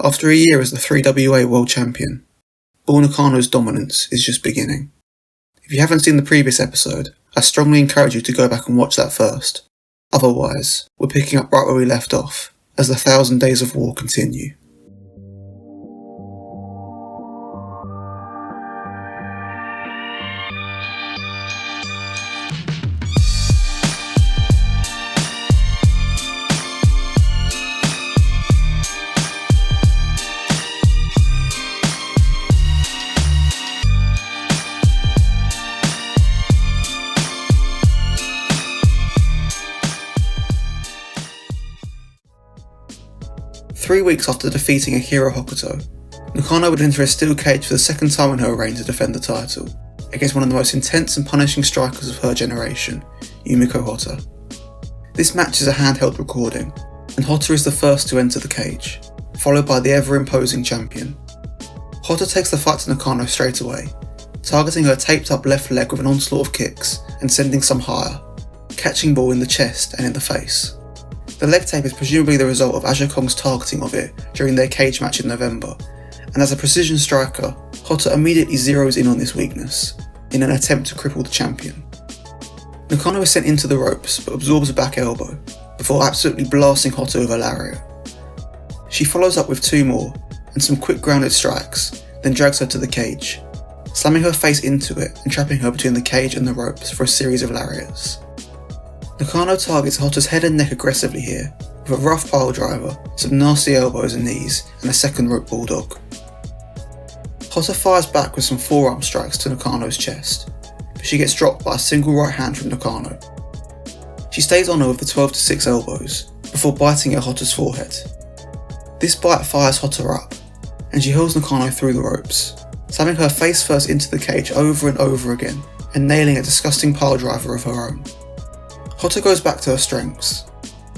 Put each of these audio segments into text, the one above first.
After a year as the WWWA World Champion, Bull Nakano's dominance is just beginning. If you haven't seen the previous episode, I strongly encourage you to go back and watch that first. Otherwise, we're picking up right where we left off, as the 1,000 Days of War continue. Three weeks after defeating Akira Hokuto, Nakano would enter a steel cage for the second time in her reign to defend the title, against one of the most intense and punishing strikers of her generation, Yumiko Hotta. This match is a handheld recording, and Hotta is the first to enter the cage, followed by the ever-imposing champion. Hotta takes the fight to Nakano straight away, targeting her taped-up left leg with an onslaught of kicks and sending some higher, catching Bull in the chest and in the face. The leg tape is presumably the result of Aja Kong's targeting of it during their cage match in November, and as a precision striker, Hotta immediately zeroes in on this weakness, in an attempt to cripple the champion. Nakano is sent into the ropes but absorbs a back elbow, before absolutely blasting Hotta with a lariat. She follows up with two more, and some quick grounded strikes, then drags her to the cage, slamming her face into it and trapping her between the cage and the ropes for a series of lariats. Nakano targets Hotta's head and neck aggressively here, with a rough pile driver, some nasty elbows and knees, and a second rope bulldog. Hotta fires back with some forearm strikes to Nakano's chest, but she gets dropped by a single right hand from Nakano. She stays on her with the 12-6 elbows, before biting at Hotta's forehead. This bite fires Hotta up, and she hurls Nakano through the ropes, slamming her face first into the cage over and over again, and nailing a disgusting pile driver of her own. Hotta goes back to her strengths,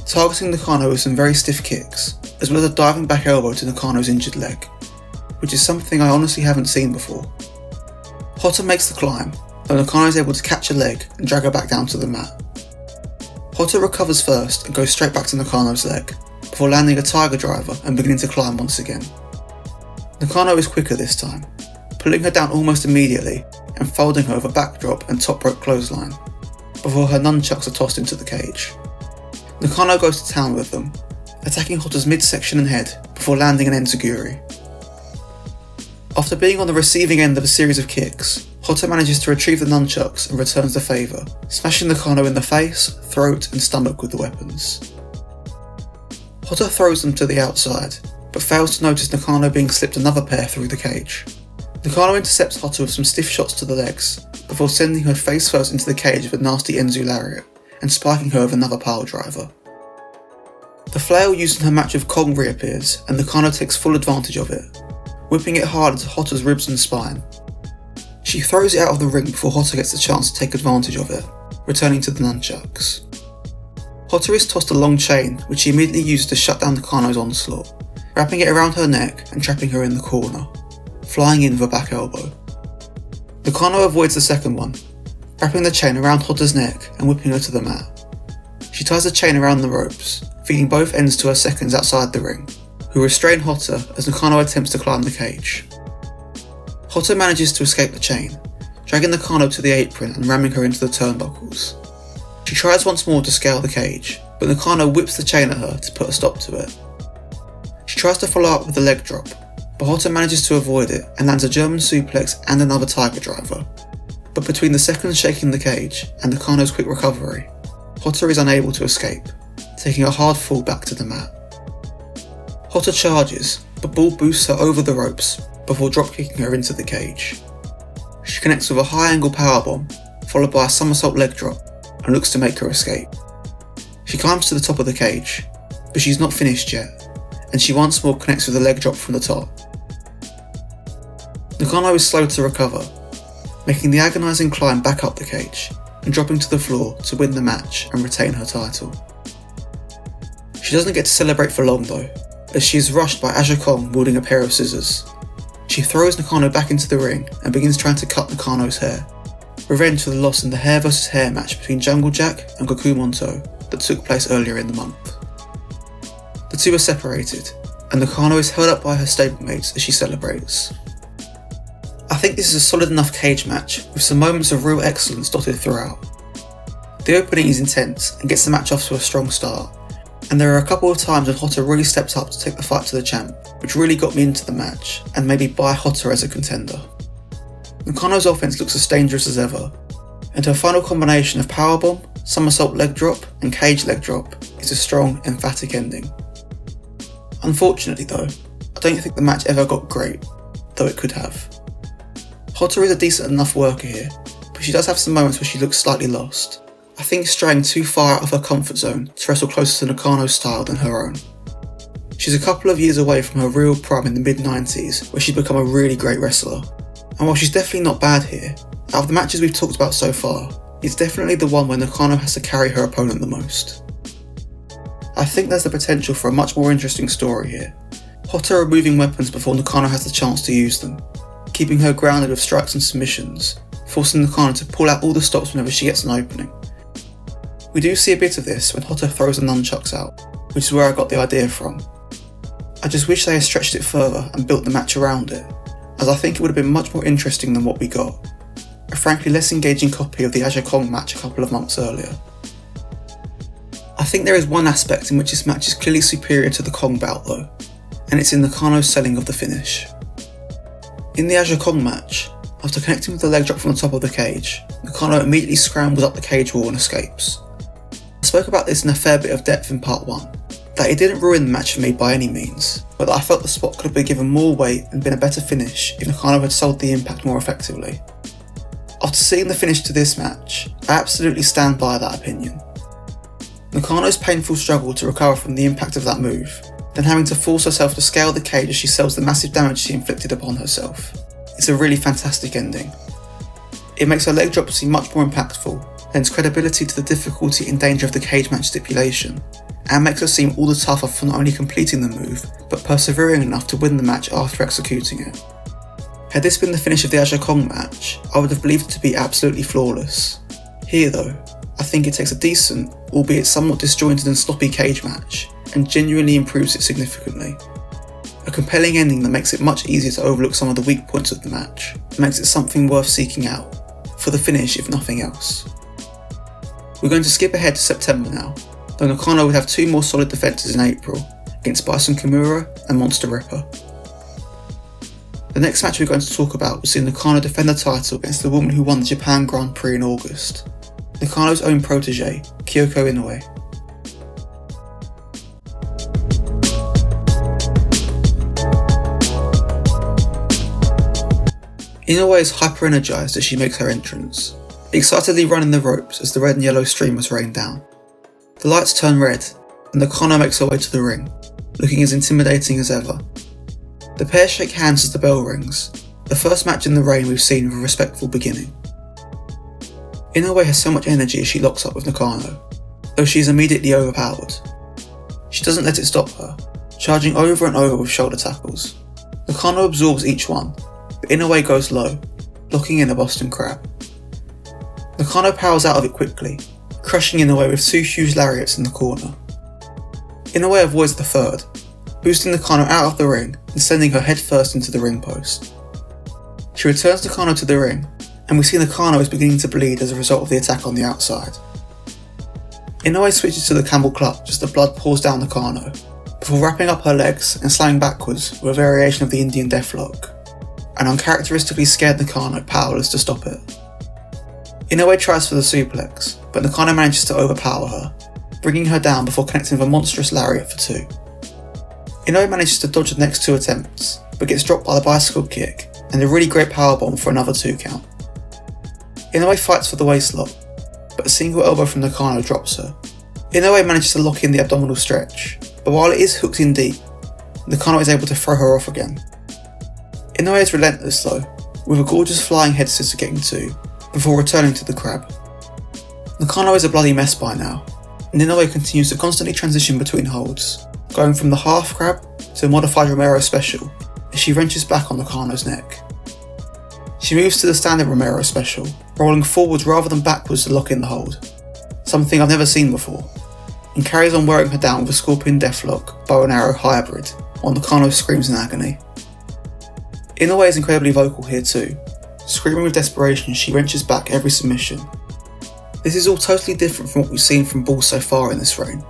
targeting Nakano with some very stiff kicks, as well as a diving back elbow to Nakano's injured leg, which is something I honestly haven't seen before. Hotta makes the climb, though Nakano is able to catch a leg and drag her back down to the mat. Hotta recovers first and goes straight back to Nakano's leg, before landing a tiger driver and beginning to climb once again. Nakano is quicker this time, pulling her down almost immediately and folding her with a backdrop and top rope clothesline, before her nunchucks are tossed into the cage. Nakano goes to town with them, attacking Hotta's midsection and head before landing an enziguri. After being on the receiving end of a series of kicks, Hotta manages to retrieve the nunchucks and returns the favour, smashing Nakano in the face, throat and stomach with the weapons. Hotta throws them to the outside, but fails to notice Nakano being slipped another pair through the cage. Nakano intercepts Hotta with some stiff shots to the legs, before sending her face first into the cage with a nasty Enzu lariat, and spiking her with another pile driver. The flail used in her match with Kong reappears, and Nakano takes full advantage of it, whipping it hard into Hotta's ribs and spine. She throws it out of the ring before Hotta gets the chance to take advantage of it, returning to the nunchucks. Hotta is tossed a long chain, which she immediately uses to shut down Nakano's onslaught, wrapping it around her neck and trapping her in the corner, flying in with a back elbow. Nakano avoids the second one, wrapping the chain around Hotta's neck and whipping her to the mat. She ties the chain around the ropes, feeding both ends to her seconds outside the ring, who restrain Hotta as Nakano attempts to climb the cage. Hotta manages to escape the chain, dragging Nakano to the apron and ramming her into the turnbuckles. She tries once more to scale the cage, but Nakano whips the chain at her to put a stop to it. She tries to follow up with a leg drop, but Hotta manages to avoid it and lands a German suplex and another tiger driver. But between the seconds shaking the cage and Nakano's quick recovery, Hotta is unable to escape, taking a hard fall back to the mat. Hotta charges, but Bull boosts her over the ropes before drop-kicking her into the cage. She connects with a high-angle powerbomb, followed by a somersault leg drop, and looks to make her escape. She climbs to the top of the cage, but she's not finished yet, and she once more connects with a leg drop from the top. Nakano is slow to recover, making the agonising climb back up the cage, and dropping to the floor to win the match and retain her title. She doesn't get to celebrate for long though, as she is rushed by Aja Kong wielding a pair of scissors. She throws Nakano back into the ring and begins trying to cut Nakano's hair, revenge for the loss in the hair vs hair match between Jungle Jack and Goku Monto that took place earlier in the month. The two are separated, and Nakano is held up by her stablemates as she celebrates. I think this is a solid enough cage match with some moments of real excellence dotted throughout. The opening is intense and gets the match off to a strong start, and there are a couple of times when Hotta really steps up to take the fight to the champ, which really got me into the match and made me buy Hotta as a contender. Nakano's offense looks as dangerous as ever, and her final combination of powerbomb, somersault leg drop and cage leg drop is a strong, emphatic ending. Unfortunately though, I don't think the match ever got great, though it could have. Hotta is a decent enough worker here, but she does have some moments where she looks slightly lost. I think straying too far out of her comfort zone to wrestle closer to Nakano's style than her own. She's a couple of years away from her real prime in the mid-90s, where she'd become a really great wrestler. And while she's definitely not bad here, out of the matches we've talked about so far, it's definitely the one where Nakano has to carry her opponent the most. I think there's the potential for a much more interesting story here. Hotta removing weapons before Nakano has the chance to use them, keeping her grounded with strikes and submissions, forcing Nakano to pull out all the stops whenever she gets an opening. We do see a bit of this when Hotta throws the nunchucks out, which is where I got the idea from. I just wish they had stretched it further and built the match around it, as I think it would have been much more interesting than what we got. A frankly less engaging copy of the Aja Kong match a couple of months earlier. I think there is one aspect in which this match is clearly superior to the Kong bout though, and it's in Nakano's selling of the finish. In the Aja Kong match, after connecting with the leg drop from the top of the cage, Nakano immediately scrambles up the cage wall and escapes. I spoke about this in a fair bit of depth in part 1, that it didn't ruin the match for me by any means, but that I felt the spot could have been given more weight and been a better finish if Nakano had sold the impact more effectively. After seeing the finish to this match, I absolutely stand by that opinion. Nakano's painful struggle to recover from the impact of that move, then having to force herself to scale the cage as she sells the massive damage she inflicted upon herself. It's a really fantastic ending. It makes her leg drop seem much more impactful, lends credibility to the difficulty and danger of the cage match stipulation, and makes her seem all the tougher for not only completing the move, but persevering enough to win the match after executing it. Had this been the finish of the Aja Kong match, I would have believed it to be absolutely flawless. Here though, I think it takes a decent, albeit somewhat disjointed and sloppy cage match, and genuinely improves it significantly. A compelling ending that makes it much easier to overlook some of the weak points of the match, and makes it something worth seeking out, for the finish if nothing else. We're going to skip ahead to September now, though Nakano would have 2 more solid defences in April, against Bison Kimura and Monster Ripper. The next match we're going to talk about will see Nakano defend the title against the woman who won the Japan Grand Prix in August, Nakano's own protege, Kyoko Inoue. Inoue is hyper-energized as she makes her entrance, excitedly running the ropes as the red and yellow streamers rain down. The lights turn red, and Nakano makes her way to the ring, looking as intimidating as ever. The pair shake hands as the bell rings, the first match in the rain we've seen with a respectful beginning. Inoue has so much energy as she locks up with Nakano, though she is immediately overpowered. She doesn't let it stop her, charging over and over with shoulder tackles. Nakano absorbs each one, but Inoue goes low, locking in a Boston Crab. Nakano powers out of it quickly, crushing Inoue with 2 huge lariats in the corner. Inoue avoids the third, boosting Nakano out of the ring and sending her headfirst into the ring post. She returns Nakano to the ring, and we see Nakano is beginning to bleed as a result of the attack on the outside. Inoue switches to the Campbell clutch as the blood pours down Nakano, before wrapping up her legs and slamming backwards with a variation of the Indian deathlock, and uncharacteristically scared Nakano powerless to stop it. Inoue tries for the suplex, but Nakano manages to overpower her, bringing her down before connecting with a monstrous lariat for 2. Inoue manages to dodge the next 2 attempts, but gets dropped by the bicycle kick and a really great powerbomb for another 2 count. Inoue fights for the waistlock, but a single elbow from Nakano drops her. Inoue manages to lock in the abdominal stretch, but while it is hooked in deep, Nakano is able to throw her off again. Inoue is relentless though, with a gorgeous flying head scissor getting 2, before returning to the crab. Nakano is a bloody mess by now, and Inoue continues to constantly transition between holds, going from the half crab to a modified Romero special as she wrenches back on Nakano's neck. She moves to the standard Romero special, rolling forwards rather than backwards to lock in the hold, something I've never seen before, and carries on wearing her down with a Scorpion Deathlock bow and arrow hybrid while Nakano screams in agony. Inoue is incredibly vocal here too. Screaming with desperation, she wrenches back every submission. This is all totally different from what we've seen from Bull so far in this reign,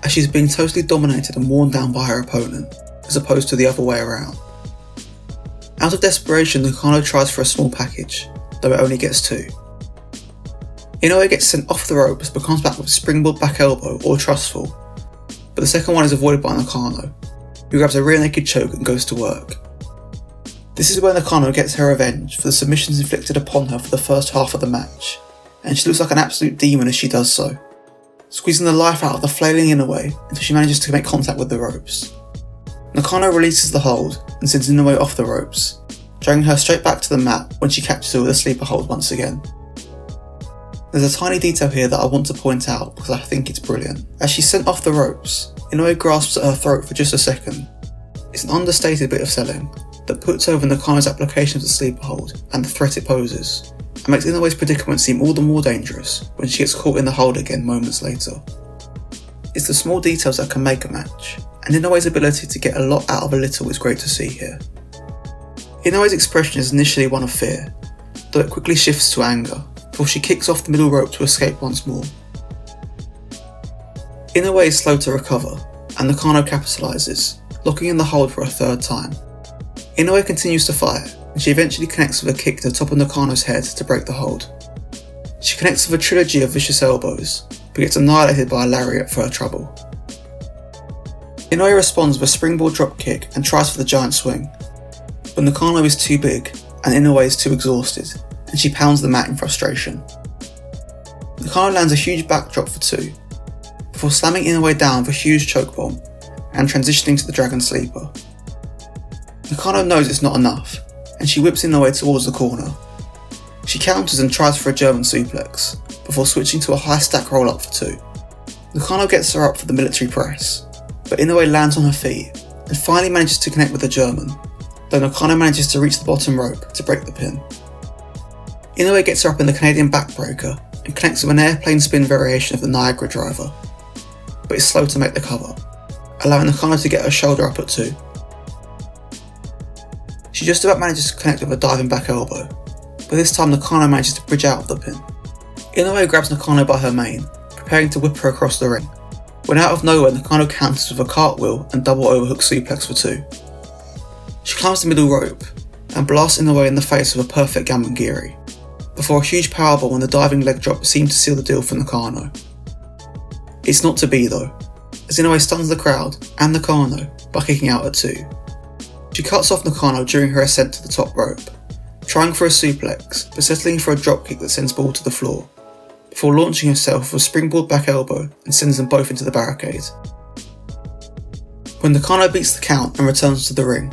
as she's being totally dominated and worn down by her opponent, as opposed to the other way around. Out of desperation, Nakano tries for a small package, though it only gets 2. Inoue gets sent off the ropes but comes back with a springboard back elbow or trustful, but the second one is avoided by Nakano, who grabs a rear naked choke and goes to work. This is where Nakano gets her revenge for the submissions inflicted upon her for the first half of the match, and she looks like an absolute demon as she does so, squeezing the life out of the flailing Inoue until she manages to make contact with the ropes. Nakano releases the hold and sends Inoue off the ropes, dragging her straight back to the mat when she catches her with a sleeper hold once again. There's a tiny detail here that I want to point out because I think it's brilliant. As she's sent off the ropes, Inoue grasps at her throat for just a second. It's an understated bit of selling that puts over Nakano's application of the sleeper hold and the threat it poses, and makes Inoue's predicament seem all the more dangerous when she gets caught in the hold again moments later. It's the small details that can make a match, and Inoue's ability to get a lot out of a little is great to see here. Inoue's expression is initially one of fear, though it quickly shifts to anger, before she kicks off the middle rope to escape once more. Inoue is slow to recover, and Nakano capitalises, locking in the hold for a third time. Inoue continues to fight, and she eventually connects with a kick to the top of Nakano's head to break the hold. She connects with a trilogy of vicious elbows, but gets annihilated by a lariat for her trouble. Inoue responds with a springboard dropkick and tries for the giant swing, but Nakano is too big, and Inoue is too exhausted, and she pounds the mat in frustration. Nakano lands a huge backdrop for 2, before slamming Inoue down with a huge choke bomb, and transitioning to the Dragon Sleeper. Nakano knows it's not enough, and she whips Inoue towards the corner. She counters and tries for a German suplex, before switching to a high stack roll up for 2. Nakano gets her up for the military press, but Inoue lands on her feet, and finally manages to connect with the German, though Nakano manages to reach the bottom rope to break the pin. Inoue gets her up in the Canadian backbreaker, and connects with an airplane spin variation of the Niagara driver, but is slow to make the cover, allowing Nakano to get her shoulder up at 2. She just about manages to connect with a diving back elbow, but this time Nakano manages to bridge out of the pin. Inoue grabs Nakano by her mane, preparing to whip her across the ring, when out of nowhere Nakano counters with a cartwheel and double overhook suplex for 2. She climbs the middle rope, and blasts Inoue in the face with a perfect Gamangiri, before a huge powerbomb and the diving leg drop seem to seal the deal for Nakano. It's not to be though, as Inoue stuns the crowd and Nakano by kicking out at 2. She cuts off Nakano during her ascent to the top rope, trying for a suplex but settling for a dropkick that sends Bull to the floor, before launching herself with a springboard back elbow and sends them both into the barricade. When Nakano beats the count and returns to the ring,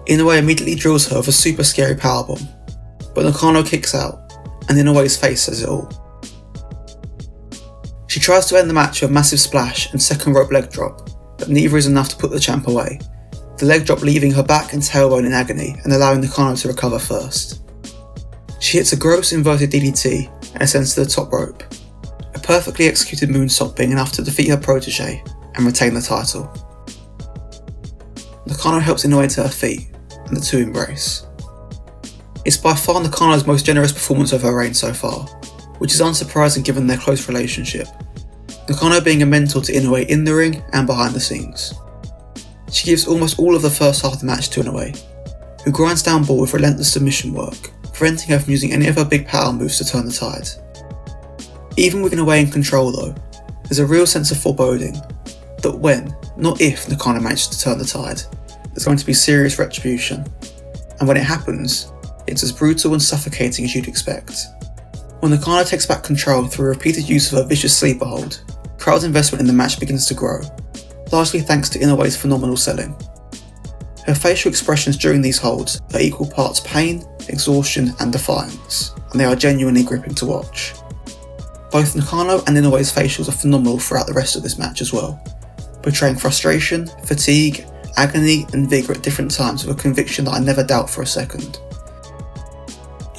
Inoue immediately drills her with a super scary powerbomb, but Nakano kicks out, and Inoue's face says it all. She tries to end the match with a massive splash and second rope leg drop, but neither is enough to put the champ away, the leg drop leaving her back and tailbone in agony and allowing Nakano to recover first. She hits a gross inverted DDT and ascends to the top rope, a perfectly executed moonsault being enough to defeat her protege and retain the title. Nakano helps Inoue to her feet, and the 2 embrace. It's by far Nakano's most generous performance of her reign so far, which is unsurprising given their close relationship, Nakano being a mentor to Inoue in the ring and behind the scenes. She gives almost all of the first half of the match to Inoue, who grinds down Bull with relentless submission work, preventing her from using any of her big power moves to turn the tide. Even with Inoue in control though, there's a real sense of foreboding that when, not if, Nakano manages to turn the tide, there's going to be serious retribution, and when it happens, it's as brutal and suffocating as you'd expect. When Nakano takes back control through repeated use of her vicious sleeper hold, crowd investment in the match begins to grow, largely thanks to Inoue's phenomenal selling. Her facial expressions during these holds are equal parts pain, exhaustion and defiance, and they are genuinely gripping to watch. Both Nakano and Inoue's facials are phenomenal throughout the rest of this match as well, portraying frustration, fatigue, agony and vigour at different times with a conviction that I never doubt for a second.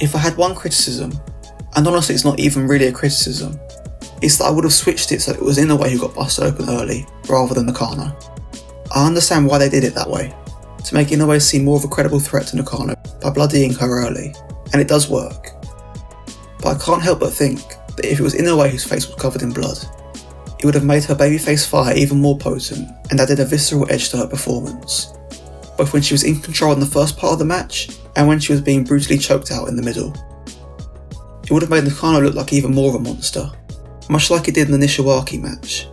If I had one criticism, and honestly it's not even really a criticism, it's that I would have switched it so it was Inoue who got busted open early, rather than Nakano. I understand why they did it that way, to make Inoue seem more of a credible threat to Nakano by bloodying her early, and it does work. But I can't help but think that if it was Inoue whose face was covered in blood, it would have made her babyface fire even more potent and added a visceral edge to her performance, both when she was in control in the first part of the match and when she was being brutally choked out in the middle. It would have made Nakano look like even more of a monster, much like it did in the Nishiwaki match,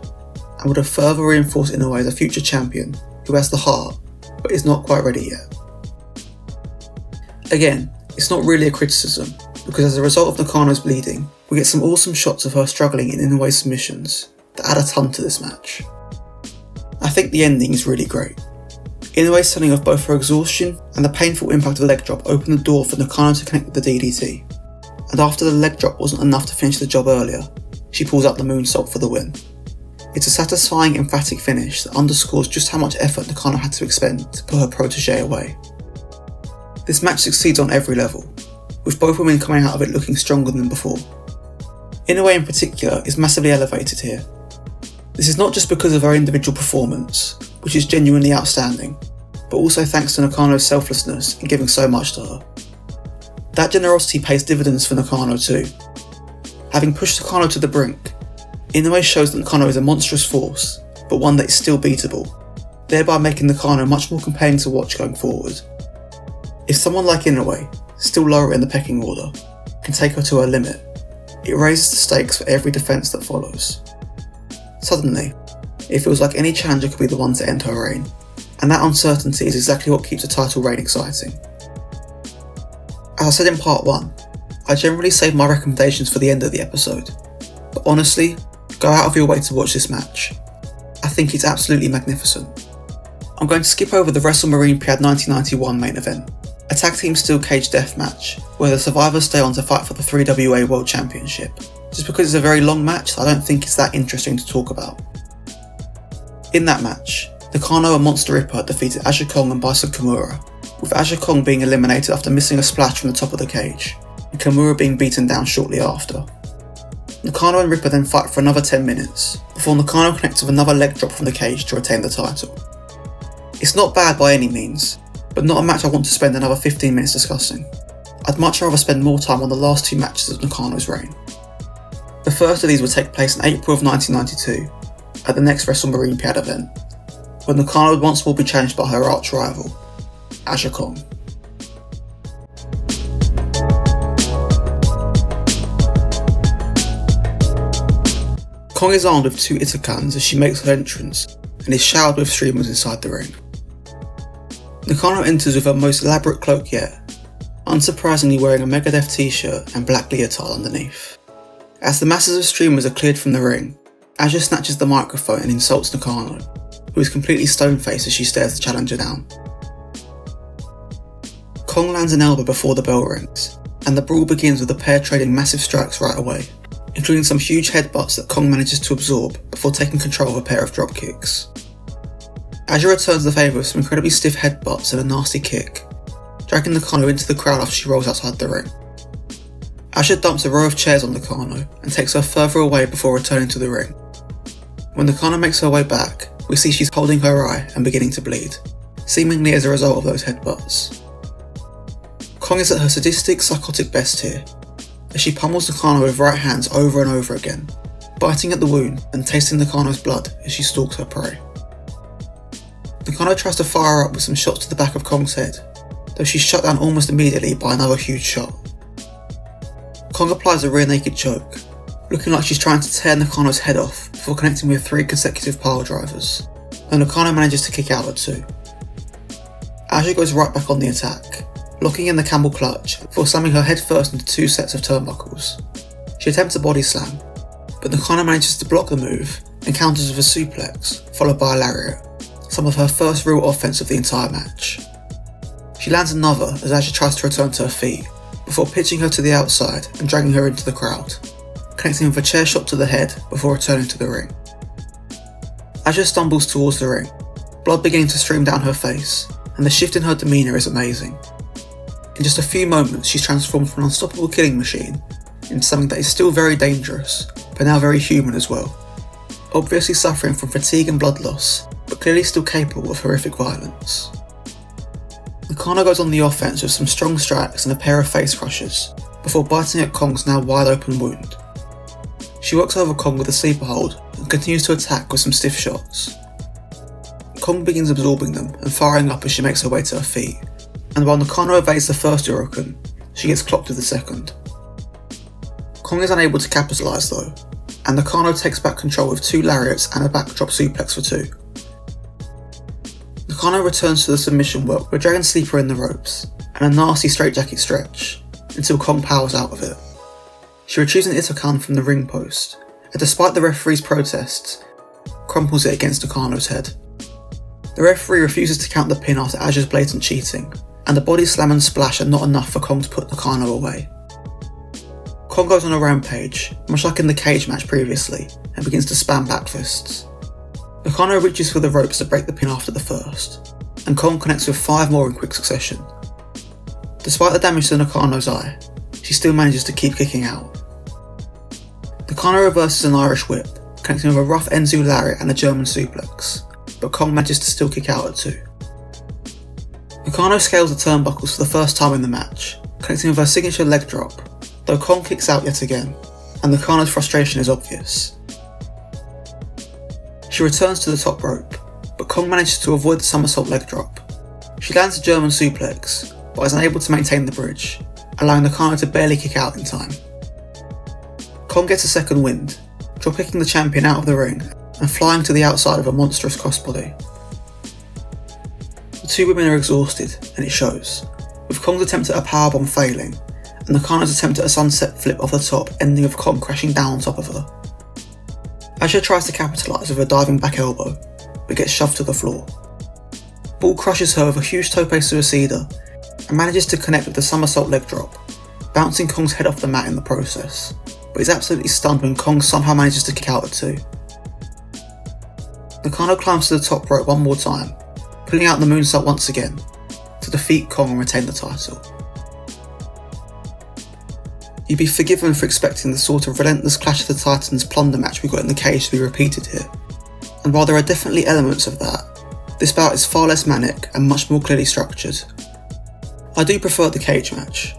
and would have further reinforced Inoue as a future champion who has the heart, but is not quite ready yet. Again, it's not really a criticism, because as a result of Nakano's bleeding, we get some awesome shots of her struggling in Inoue's submissions that add a ton to this match. I think the ending is really great. Inoue's selling of both her exhaustion and the painful impact of the leg drop opened the door for Nakano to connect with the DDT, and after the leg drop wasn't enough to finish the job earlier, she pulls out the moonsault for the win. It's a satisfying, emphatic finish that underscores just how much effort Nakano had to expend to put her protégé away. This match succeeds on every level, with both women coming out of it looking stronger than before. Inoue in particular is massively elevated here. This is not just because of her individual performance, which is genuinely outstanding, but also thanks to Nakano's selflessness in giving so much to her. That generosity pays dividends for Nakano too. Having pushed Nakano to the brink, Inoue shows that Nakano is a monstrous force, but one that is still beatable, thereby making Nakano much more compelling to watch going forward. If someone like Inoue, still lower in the pecking order, can take her to her limit, it raises the stakes for every defence that follows. Suddenly, it feels like any challenger could be the one to end her reign, and that uncertainty is exactly what keeps a title reign exciting. As I said in part 1, I generally save my recommendations for the end of the episode, but honestly, go out of your way to watch this match. I think it's absolutely magnificent. I'm going to skip over the WrestleMarine 1991 main event, a tag team steel cage death match where the survivors stay on to fight for the WWWA World Championship, just because it's a very long match that I don't think it's that interesting to talk about. In that match, Nakano and Monster Ripper defeated Aja Kong and Bison Kimura, with Aja Kong being eliminated after missing a splash from the top of the cage, and Kimura being beaten down shortly after. Nakano and Ripper then fight for another 10 minutes, before Nakano connects with another leg drop from the cage to retain the title. It's not bad by any means, but not a match I want to spend another 15 minutes discussing. I'd much rather spend more time on the last two matches of Nakano's reign. The first of these would take place in April of 1992, at the next WrestleMarine event, when Nakano would once more be challenged by her arch rival, Aja Kong. Kong is armed with two Itakans as she makes her entrance and is showered with streamers inside the ring. Nakano enters with her most elaborate cloak yet, unsurprisingly wearing a Megadeth t-shirt and black leotard underneath. As the masses of streamers are cleared from the ring, Aja snatches the microphone and insults Nakano, who is completely stone-faced as she stares the challenger down. Kong lands an elbow before the bell rings, and the brawl begins with the pair trading massive strikes right away, including some huge headbutts that Kong manages to absorb before taking control of a pair of drop kicks. Aja returns the favour with some incredibly stiff headbutts and a nasty kick, dragging Nakano into the crowd after she rolls outside the ring. Aja dumps a row of chairs on Nakano and takes her further away before returning to the ring. When Nakano makes her way back, we see she's holding her eye and beginning to bleed, seemingly as a result of those headbutts. Kong is at her sadistic, psychotic best here, as she pummels Nakano with right hands over and over again, biting at the wound and tasting Nakano's blood as she stalks her prey. Nakano tries to fire up with some shots to the back of Kong's head, though she's shut down almost immediately by another huge shot. Kong applies a rear naked choke, looking like she's trying to tear Nakano's head off before connecting with 3 consecutive pile drivers, though Nakano manages to kick out at 2. Aja goes right back on the attack, locking in the camel clutch before slamming her head first into 2 sets of turnbuckles. She attempts a body slam, but Nakano manages to block the move and counters with a suplex, followed by a lariat, some of her first real offense of the entire match. She lands another as Aja tries to return to her feet, before pitching her to the outside and dragging her into the crowd, connecting with a chair shot to the head before returning to the ring. Aja stumbles towards the ring, blood beginning to stream down her face, and the shift in her demeanour is amazing. In just a few moments, she's transformed from an unstoppable killing machine into something that is still very dangerous, but now very human as well. Obviously suffering from fatigue and blood loss, but clearly still capable of horrific violence. Nakano goes on the offense with some strong strikes and a pair of face crushers, before biting at Kong's now wide open wound. She works over Kong with a sleeper hold and continues to attack with some stiff shots. Kong begins absorbing them and firing up as she makes her way to her feet, and while Nakano evades the first Oroken, she gets clocked with the second. Kong is unable to capitalise though, and Nakano takes back control with 2 lariats and a backdrop suplex for 2. Nakano returns to the submission work with Dragon Sleeper in the ropes, and a nasty straitjacket stretch, until Kong powers out of it. She retrieves an Itokan from the ring post, and despite the referee's protests, crumples it against Nakano's head. The referee refuses to count the pin after Aja's blatant cheating, and the body slam and splash are not enough for Kong to put Nakano away. Kong goes on a rampage, much like in the cage match previously, and begins to spam backfists. Nakano reaches for the ropes to break the pin after the first, and Kong connects with 5 more in quick succession. Despite the damage to Nakano's eye, she still manages to keep kicking out. Nakano reverses an Irish whip, connecting with a rough Enzu lariat and a German suplex, but Kong manages to still kick out at 2. Nakano scales the turnbuckles for the first time in the match, connecting with her signature leg drop, though Kong kicks out yet again, and Nakano's frustration is obvious. She returns to the top rope, but Kong manages to avoid the somersault leg drop. She lands a German suplex, but is unable to maintain the bridge, allowing Nakano to barely kick out in time. Kong gets a second wind, drop-kicking the champion out of the ring and flying to the outside of a monstrous crossbody. The 2 women are exhausted, and it shows, with Kong's attempt at a powerbomb failing, and Nakano's attempt at a sunset flip off the top ending with Kong crashing down on top of her. Aja tries to capitalise with a diving back elbow, but gets shoved to the floor. Bull crushes her with a huge tope suicida and manages to connect with the somersault leg drop, bouncing Kong's head off the mat in the process, but is absolutely stunned when Kong somehow manages to kick out at 2. Nakano climbs to the top rope one more time, pulling out the moonsault once again, to defeat Kong and retain the title. You'd be forgiven for expecting the sort of relentless Clash of the Titans plunder match we got in the cage to be repeated here, and while there are definitely elements of that, this bout is far less manic and much more clearly structured. I do prefer the cage match.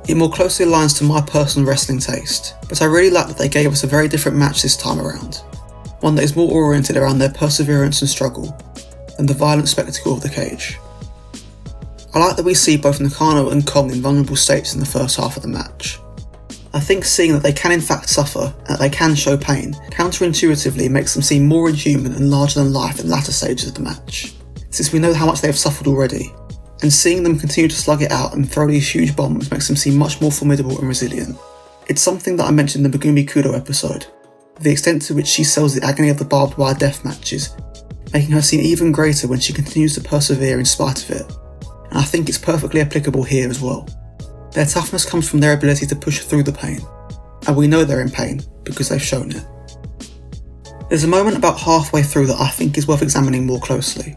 It more closely aligns to my personal wrestling taste, but I really like that they gave us a very different match this time around, one that is more oriented around their perseverance and struggle than the violent spectacle of the cage. I like that we see both Nakano and Kong in vulnerable states in the first half of the match. I think seeing that they can in fact suffer and that they can show pain counterintuitively makes them seem more inhuman and larger than life in latter stages of the match, since we know how much they have suffered already, and seeing them continue to slug it out and throw these huge bombs makes them seem much more formidable and resilient. It's something that I mentioned in the Megumi Kudo episode, the extent to which she sells the agony of the barbed wire death matches, making her seem even greater when she continues to persevere in spite of it, and I think it's perfectly applicable here as well. Their toughness comes from their ability to push through the pain, and we know they're in pain because they've shown it. There's a moment about halfway through that I think is worth examining more closely.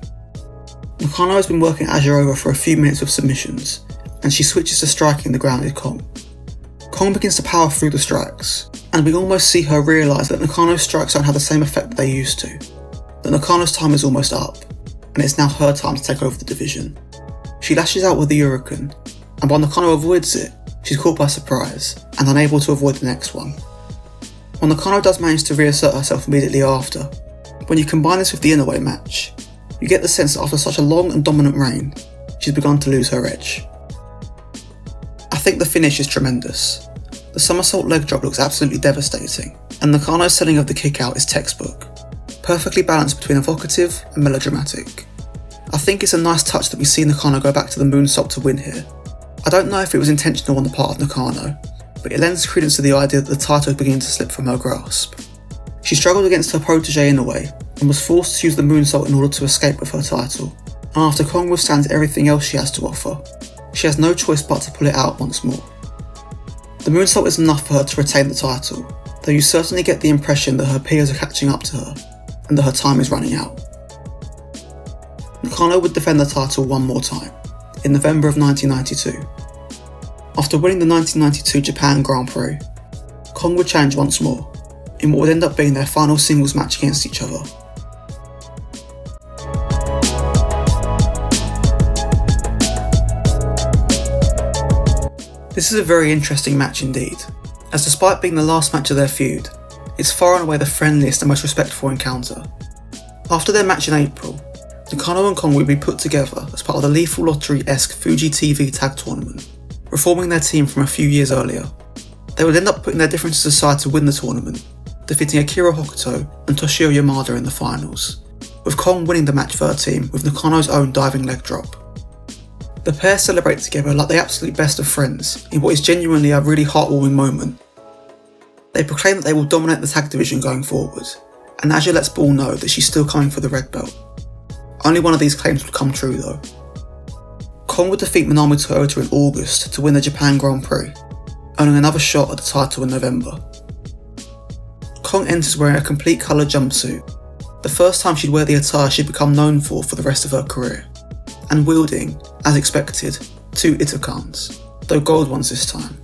Nakano has been working Aja over for a few minutes with submissions, and she switches to striking the grounded Kong. Kong begins to power through the strikes, and we almost see her realise that Nakano's strikes don't have the same effect that they used to, that Nakano's time is almost up, and it's now her time to take over the division. She lashes out with the Oroken, and while Nakano avoids it, she's caught by surprise, and unable to avoid the next one. While Nakano does manage to reassert herself immediately after, when you combine this with the Inoue match, you get the sense that after such a long and dominant reign, she's begun to lose her edge. I think the finish is tremendous. The somersault leg drop looks absolutely devastating, and Nakano's selling of the kick out is textbook, perfectly balanced between evocative and melodramatic. I think it's a nice touch that we see Nakano go back to the moonsault to win here. I don't know if it was intentional on the part of Nakano, but it lends credence to the idea that the title is beginning to slip from her grasp. She struggled against her protege in a way, and was forced to use the moonsault in order to escape with her title, and after Kong withstands everything else she has to offer, she has no choice but to pull it out once more. The moonsault is enough for her to retain the title, though you certainly get the impression that her peers are catching up to her, and that her time is running out. Nakano would defend the title one more time, in November of 1992. After winning the 1992 Japan Grand Prix, Kong would challenge once more, in what would end up being their final singles match against each other. This is a very interesting match indeed, as despite being the last match of their feud, it's far and away the friendliest and most respectful encounter. After their match in April, Nakano and Kong would be put together as part of the Lethal Lottery-esque Fuji TV tag tournament, reforming their team from a few years earlier. They would end up putting their differences aside to win the tournament, defeating Akira Hokuto and Toshio Yamada in the finals, with Kong winning the match for her team with Nakano's own diving leg drop. The pair celebrate together like the absolute best of friends in what is genuinely a really heartwarming moment. They proclaim that they will dominate the tag division going forward, and Aja lets Bull know that she's still coming for the red belt. Only one of these claims would come true though. Kong would defeat Manami Toyota in August to win the Japan Grand Prix, earning another shot at the title in November. Kong enters wearing a complete colour jumpsuit, the first time she'd wear the attire she'd become known for the rest of her career, and wielding, as expected, 2 Itakans, though gold ones this time.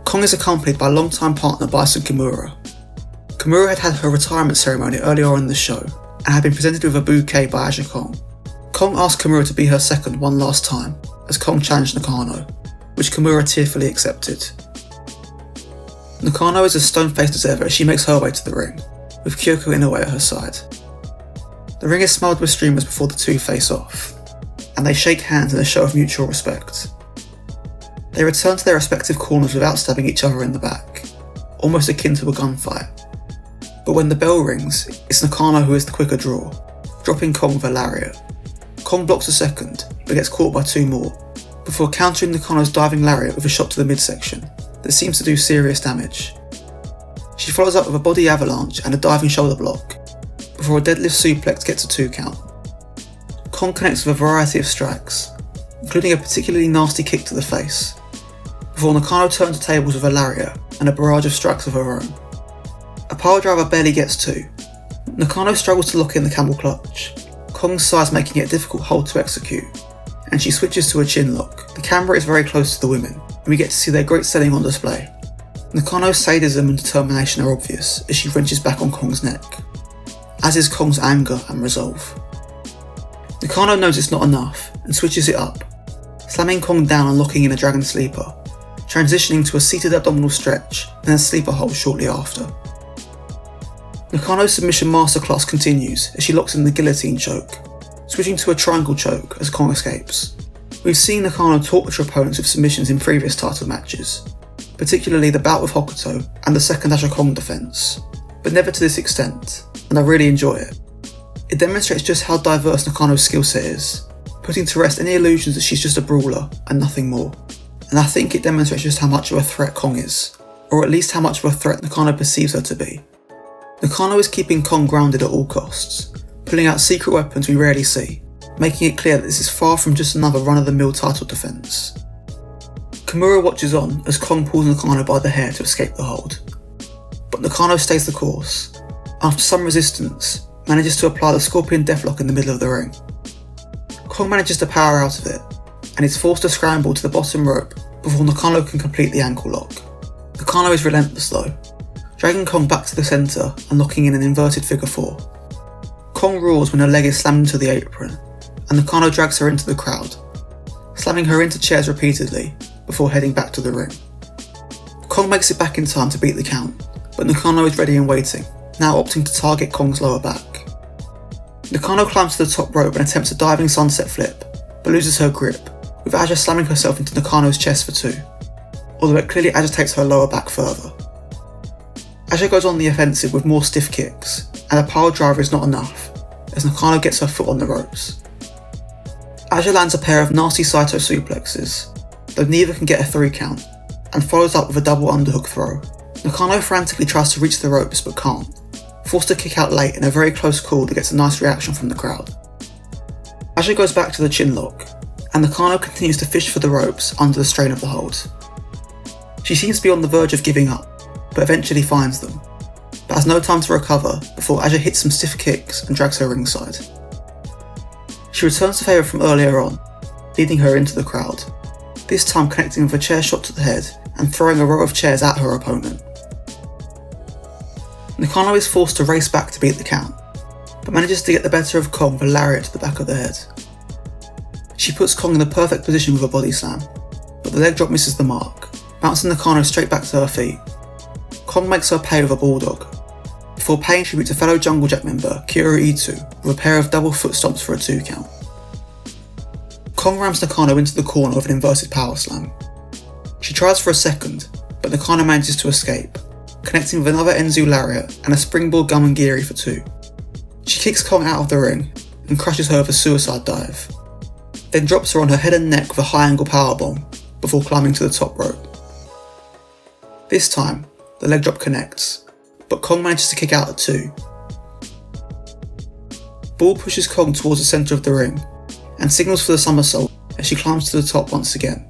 Kong is accompanied by longtime partner Bison Kimura. Kimura had her retirement ceremony earlier on in the show and had been presented with a bouquet by Aja Kong. Kong asked Kimura to be her second one last time, as Kong challenged Nakano, which Kimura tearfully accepted. Nakano is as stone-faced as ever as she makes her way to the ring, with Kyoko Inoue at her side. The ring is smiled with streamers before the two face off, and they shake hands in a show of mutual respect. They return to their respective corners without stabbing each other in the back, almost akin to a gunfight. But when the bell rings, it's Nakano who is the quicker draw, dropping Kong with a lariat. Kong blocks a second, but gets caught by 2 more, before countering Nakano's diving lariat with a shot to the midsection that seems to do serious damage. She follows up with a body avalanche and a diving shoulder block, before a deadlift suplex gets a 2 count. Kong connects with a variety of strikes, including a particularly nasty kick to the face, before Nakano turns the tables with a lariat and a barrage of strikes of her own. A pile driver barely gets 2. Nakano struggles to lock in the camel clutch, Kong's size making it a difficult hold to execute, and she switches to a chin lock. The camera is very close to the women, and we get to see their great selling on display. Nakano's sadism and determination are obvious as she wrenches back on Kong's neck, as is Kong's anger and resolve. Nakano knows it's not enough and switches it up, slamming Kong down and locking in a dragon sleeper, transitioning to a seated abdominal stretch and a sleeper hold shortly after. Nakano's submission masterclass continues as she locks in the guillotine choke, switching to a triangle choke as Kong escapes. We've seen Nakano torture opponents with submissions in previous title matches, particularly the bout with Hokuto and the second Aja Kong defense, but never to this extent, and I really enjoy it. It demonstrates just how diverse Nakano's skill set is, putting to rest any illusions that she's just a brawler and nothing more. And I think it demonstrates just how much of a threat Kong is, or at least how much of a threat Nakano perceives her to be. Nakano is keeping Kong grounded at all costs, pulling out secret weapons we rarely see, making it clear that this is far from just another run-of-the-mill title defense. Kimura watches on as Kong pulls Nakano by the hair to escape the hold, but Nakano stays the course. After some resistance, manages to apply the Scorpion Deathlock in the middle of the ring. Kong manages to power out of it, and is forced to scramble to the bottom rope before Nakano can complete the ankle lock. Nakano is relentless though, dragging Kong back to the centre and locking in an inverted figure 4. Kong roars when her leg is slammed into the apron, and Nakano drags her into the crowd, slamming her into chairs repeatedly before heading back to the ring. Kong makes it back in time to beat the count, but Nakano is ready and waiting, now opting to target Kong's lower back. Nakano climbs to the top rope and attempts a diving sunset flip, but loses her grip, with Aja slamming herself into Nakano's chest for 2, although it clearly agitates her lower back further. Aja goes on the offensive with more stiff kicks, and a pile driver is not enough, as Nakano gets her foot on the ropes. Aja lands a pair of nasty Saito suplexes, though neither can get a 3 count, and follows up with a double underhook throw. Nakano frantically tries to reach the ropes but can't, forced to kick out late in a very close call that gets a nice reaction from the crowd. Aja goes back to the chin lock, and Nakano continues to fish for the ropes under the strain of the hold. She seems to be on the verge of giving up, but eventually finds them, but has no time to recover before Aja hits some stiff kicks and drags her ringside. She returns the favour from earlier on, leading her into the crowd, this time connecting with a chair shot to the head and throwing a row of chairs at her opponent. Nakano is forced to race back to beat the count, but manages to get the better of Kong with a lariat to the back of the head. She puts Kong in the perfect position with a body slam, but the leg drop misses the mark, bouncing Nakano straight back to her feet. Kong makes her pay with a bulldog, before paying tribute to fellow Jungle Jack member Kyoto Ito with a pair of double foot stomps for a 2 count. Kong rams Nakano into the corner with an inverted power slam. She tries for a second, but Nakano manages to escape, connecting with another Enzu lariat and a springboard Gamangiri for 2. She kicks Kong out of the ring and crushes her with a suicide dive, then drops her on her head and neck with a high angle powerbomb before climbing to the top rope. This time, the leg drop connects, but Kong manages to kick out at 2. Bull pushes Kong towards the centre of the ring and signals for the somersault as she climbs to the top once again.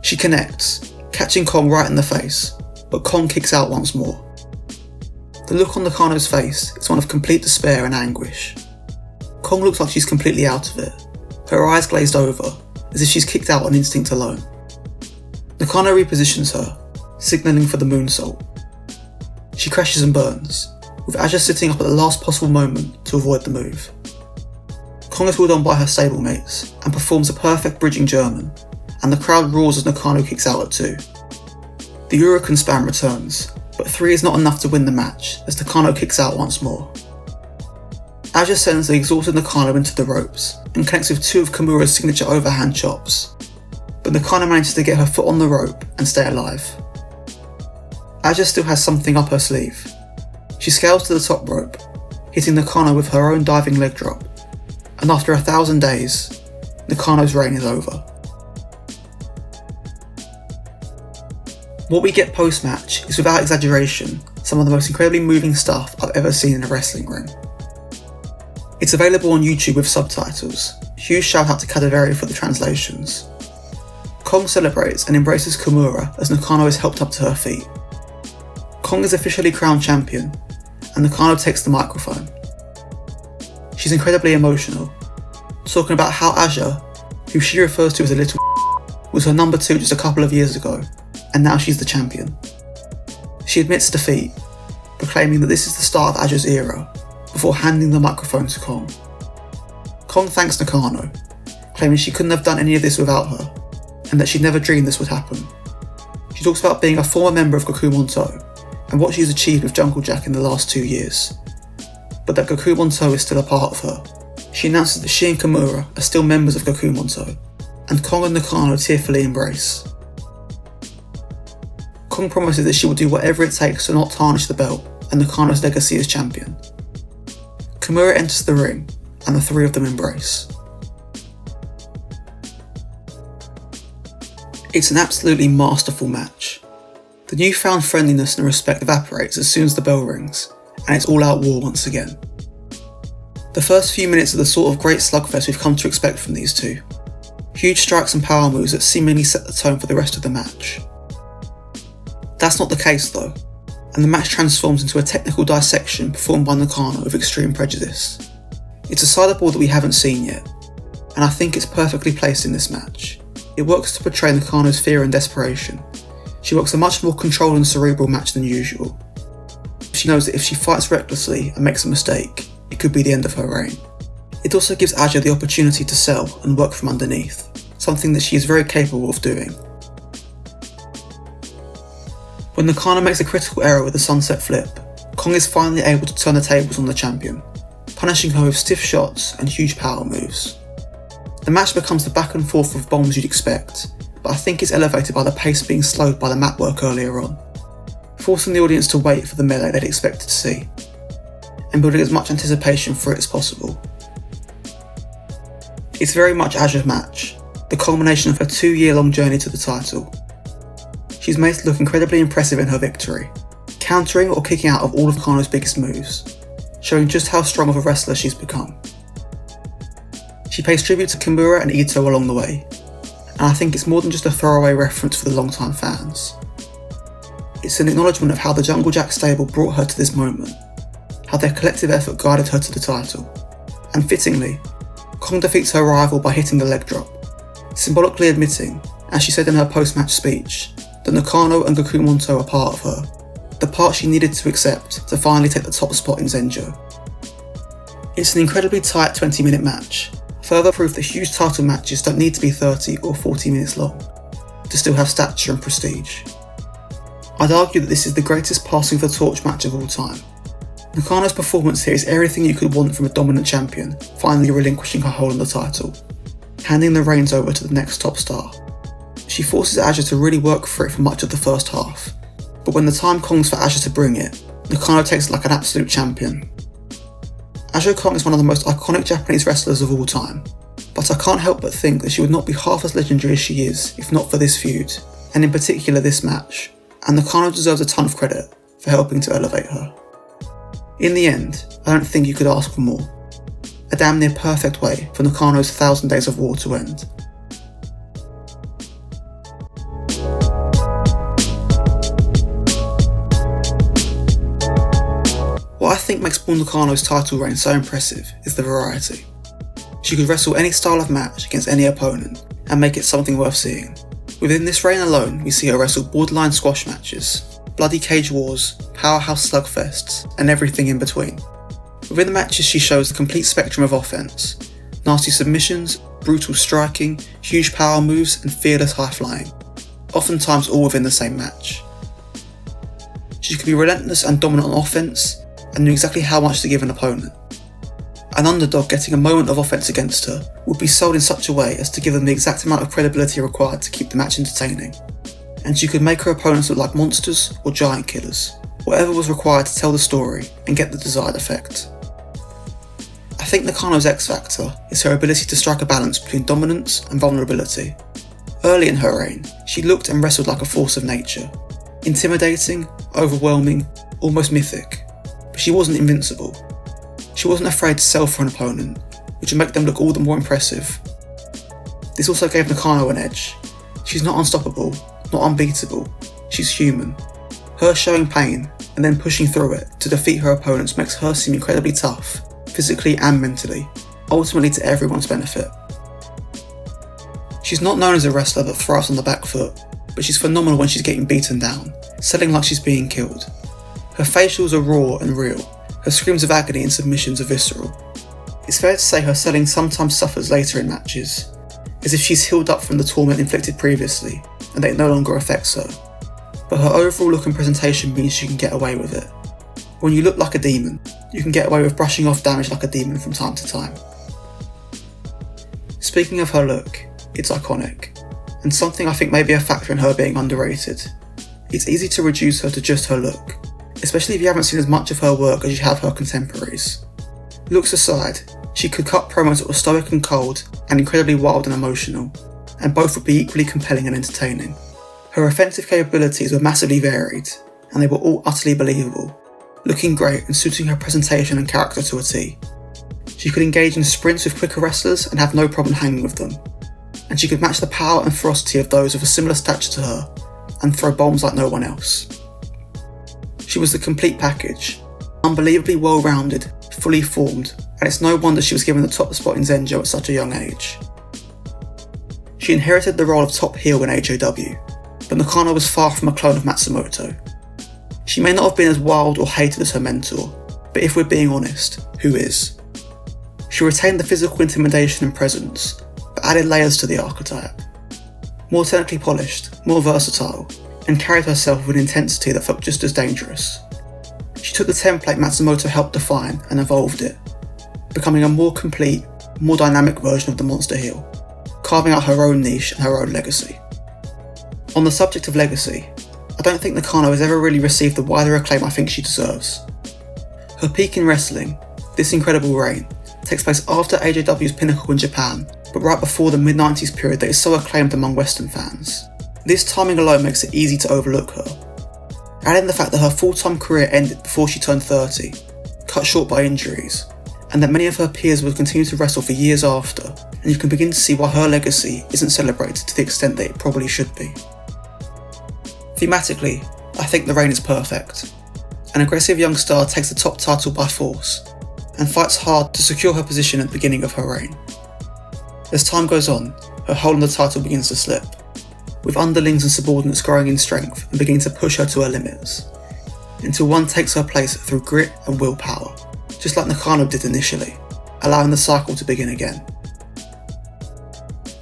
She connects, catching Kong right in the face, but Kong kicks out once more. The look on Nakano's face is one of complete despair and anguish. Kong looks like she's completely out of it, her eyes glazed over, as if she's kicked out on instinct alone. Nakano repositions her, signalling for the moonsault. She crashes and burns, with Aja sitting up at the last possible moment to avoid the move. Kong is wheeled on by her stablemates and performs a perfect bridging German, and the crowd roars as Nakano kicks out at 2. The Hurricane spam returns, but 3 is not enough to win the match as Nakano kicks out once more. Aja sends the exhausted Nakano into the ropes and connects with 2 of Kimura's signature overhand chops, but Nakano manages to get her foot on the rope and stay alive. Aja still has something up her sleeve. She scales to the top rope, hitting Nakano with her own diving leg drop, and after 1,000 days, Nakano's reign is over. What we get post-match is without exaggeration some of the most incredibly moving stuff I've ever seen in a wrestling ring. It's available on YouTube with subtitles. Huge shout out to Cadaveri for the translations. Kong celebrates and embraces Kimura as Nakano is helped up to her feet. Kong is officially crowned champion, and Nakano takes the microphone. She's incredibly emotional, talking about how Aja, who she refers to as a little was her number 2 just a couple of years ago, and now she's the champion. She admits defeat, proclaiming that this is the start of Aja's era, before handing the microphone to Kong. Kong thanks Nakano, claiming she couldn't have done any of this without her, and that she'd never dreamed this would happen. She talks about being a former member of Gakumonto, and what she's achieved with Jungle Jack in the last 2 years, but that Gakumonto is still a part of her. She announces that she and Kimura are still members of Gakumonto, and Kong and Nakano tearfully embrace. Kong promises that she will do whatever it takes to not tarnish the belt and Nakano's legacy as champion. Kimura enters the ring, and the 3 of them embrace. It's an absolutely masterful match. The newfound friendliness and respect evaporates as soon as the bell rings, and it's all-out war once again. The first few minutes are the sort of great slugfest we've come to expect from these two. Huge strikes and power moves that seemingly set the tone for the rest of the match. That's not the case though, and the match transforms into a technical dissection performed by Nakano with extreme prejudice. It's a side of ball that we haven't seen yet, and I think it's perfectly placed in this match. It works to portray Nakano's fear and desperation. She works a much more controlled and cerebral match than usual. She knows that if she fights recklessly and makes a mistake, it could be the end of her reign. It also gives Aja the opportunity to sell and work from underneath, something that she is very capable of doing. When Nakano makes a critical error with the sunset flip, Kong is finally able to turn the tables on the champion, punishing her with stiff shots and huge power moves. The match becomes the back and forth of bombs you'd expect, but I think it's elevated by the pace being slowed by the mat work earlier on, forcing the audience to wait for the melee they'd expected to see, and building as much anticipation for it as possible. It's very much Aja's match, the culmination of her 2-year-long journey to the title. She's made to look incredibly impressive in her victory, countering or kicking out of all of Nakano's biggest moves, showing just how strong of a wrestler she's become. She pays tribute to Kimura and Ito along the way, and I think it's more than just a throwaway reference for the long-time fans. It's an acknowledgement of how the Jungle Jack stable brought her to this moment, how their collective effort guided her to the title, and fittingly, Kong defeats her rival by hitting the leg drop, symbolically admitting, as she said in her post-match speech, that Nakano and Gakumonto are part of her, the part she needed to accept to finally take the top spot in Zenjo. It's an incredibly tight 20-minute match, further proof that huge title matches don't need to be 30 or 40 minutes long. to still have stature and prestige. I'd argue that this is the greatest passing of the torch match of all time. Nakano's performance here is everything you could want from a dominant champion, finally relinquishing her hold on the title, handing the reins over to the next top star. She forces Aja to really work for it for much of the first half, but when the time comes for Aja to bring it, Nakano takes it like an absolute champion. Aja Kong is one of the most iconic Japanese wrestlers of all time, but I can't help but think that she would not be half as legendary as she is if not for this feud, and in particular this match, and Nakano deserves a ton of credit for helping to elevate her. In the end, I don't think you could ask for more. A damn near perfect way for Nakano's 1,000 Days of War to end. What I think makes Bull Nakano's title reign so impressive is the variety. She could wrestle any style of match against any opponent and make it something worth seeing. Within this reign alone, we see her wrestle borderline squash matches, bloody cage wars, powerhouse slugfests, and everything in between. Within the matches she shows the complete spectrum of offense, nasty submissions, brutal striking, huge power moves and fearless high flying, oftentimes all within the same match. She could be relentless and dominant on offense, and knew exactly how much to give an opponent. An underdog getting a moment of offense against her would be sold in such a way as to give them the exact amount of credibility required to keep the match entertaining, and she could make her opponents look like monsters or giant killers, whatever was required to tell the story and get the desired effect. I think Nakano's X factor is her ability to strike a balance between dominance and vulnerability. Early in her reign, she looked and wrestled like a force of nature, intimidating, overwhelming, almost mythic, but she wasn't invincible. She wasn't afraid to sell for an opponent, which would make them look all the more impressive. This also gave Nakano an edge. She's not unstoppable, not unbeatable, she's human. Her showing pain and then pushing through it to defeat her opponents makes her seem incredibly tough, physically and mentally, ultimately to everyone's benefit. She's not known as a wrestler that thrives on the back foot, but she's phenomenal when she's getting beaten down, selling like she's being killed. Her facials are raw and real, her screams of agony and submissions are visceral. It's fair to say her selling sometimes suffers later in matches, as if she's healed up from the torment inflicted previously, and that it no longer affects her. But her overall look and presentation means she can get away with it. When you look like a demon, you can get away with brushing off damage like a demon from time to time. Speaking of her look, it's iconic, and something I think may be a factor in her being underrated. It's easy to reduce her to just her look, especially if you haven't seen as much of her work as you have her contemporaries. Looks aside, she could cut promos that were stoic and cold and incredibly wild and emotional, and both would be equally compelling and entertaining. Her offensive capabilities were massively varied, and they were all utterly believable, looking great and suiting her presentation and character to a T. She could engage in sprints with quicker wrestlers and have no problem hanging with them, and she could match the power and ferocity of those of a similar stature to her, and throw bombs like no one else. She was the complete package, unbelievably well-rounded, fully formed, and it's no wonder she was given the top spot in Zenjo at such a young age. She inherited the role of top heel in AJW, but Nakano was far from a clone of Matsumoto. She may not have been as wild or hated as her mentor, but if we're being honest, who is? She retained the physical intimidation and presence, but added layers to the archetype. More technically polished, more versatile, and carried herself with an intensity that felt just as dangerous. She took the template Matsumoto helped define and evolved it, becoming a more complete, more dynamic version of the monster heel, carving out her own niche and her own legacy. On the subject of legacy, I don't think Nakano has ever really received the wider acclaim I think she deserves. Her peak in wrestling, this incredible reign, takes place after AJW's pinnacle in Japan, but right before the mid-90s period that is so acclaimed among Western fans. This timing alone makes it easy to overlook her. Add in the fact that her full-time career ended before she turned 30, cut short by injuries, and that many of her peers would continue to wrestle for years after, and you can begin to see why her legacy isn't celebrated to the extent that it probably should be. Thematically, I think the reign is perfect. An aggressive young star takes the top title by force, and fights hard to secure her position at the beginning of her reign. As time goes on, her hold on the title begins to slip, with underlings and subordinates growing in strength and beginning to push her to her limits, until one takes her place through grit and willpower, just like Nakano did initially, allowing the cycle to begin again.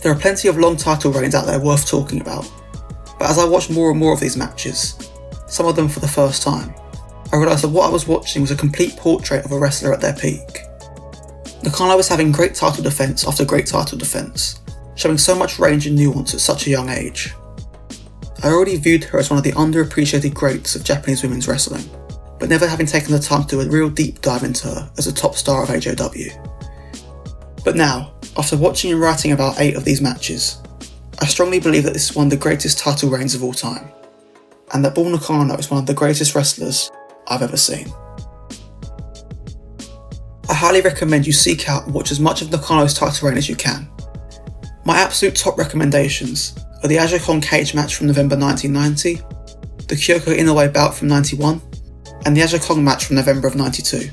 There are plenty of long title reigns out there worth talking about, But as I watched more and more of these matches, some of them for the first time, I realised that what I was watching was a complete portrait of a wrestler at their peak. Nakano was having great title defence after great title defence, showing so much range and nuance at such a young age. I already viewed her as one of the underappreciated greats of Japanese women's wrestling, but never having taken the time to do a real deep dive into her as a top star of AJW. But now, after watching and writing about 8 of these matches, I strongly believe that this is one of the greatest title reigns of all time, and that Bull Nakano is one of the greatest wrestlers I've ever seen. I highly recommend you seek out and watch as much of Nakano's title reign as you can. My absolute top recommendations are the Aja Kong cage match from November 1990, the Kyoko Inoue bout from 91, and the Aja Kong match from November of 92.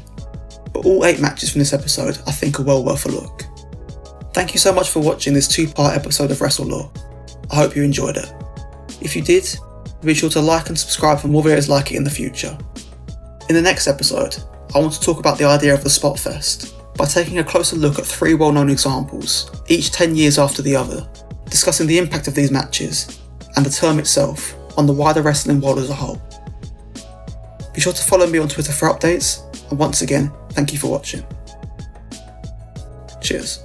But all 8 matches from this episode I think are well worth a look. Thank you so much for watching this 2-part episode of WrestleLore. I hope you enjoyed it. If you did, be sure to like and subscribe for more videos like it in the future. In the next episode, I want to talk about the idea of the Spot Fest by taking a closer look at 3 well-known examples, each 10 years after the other, discussing the impact of these matches and the term itself on the wider wrestling world as a whole. Be sure to follow me on Twitter for updates, and once again, thank you for watching. Cheers.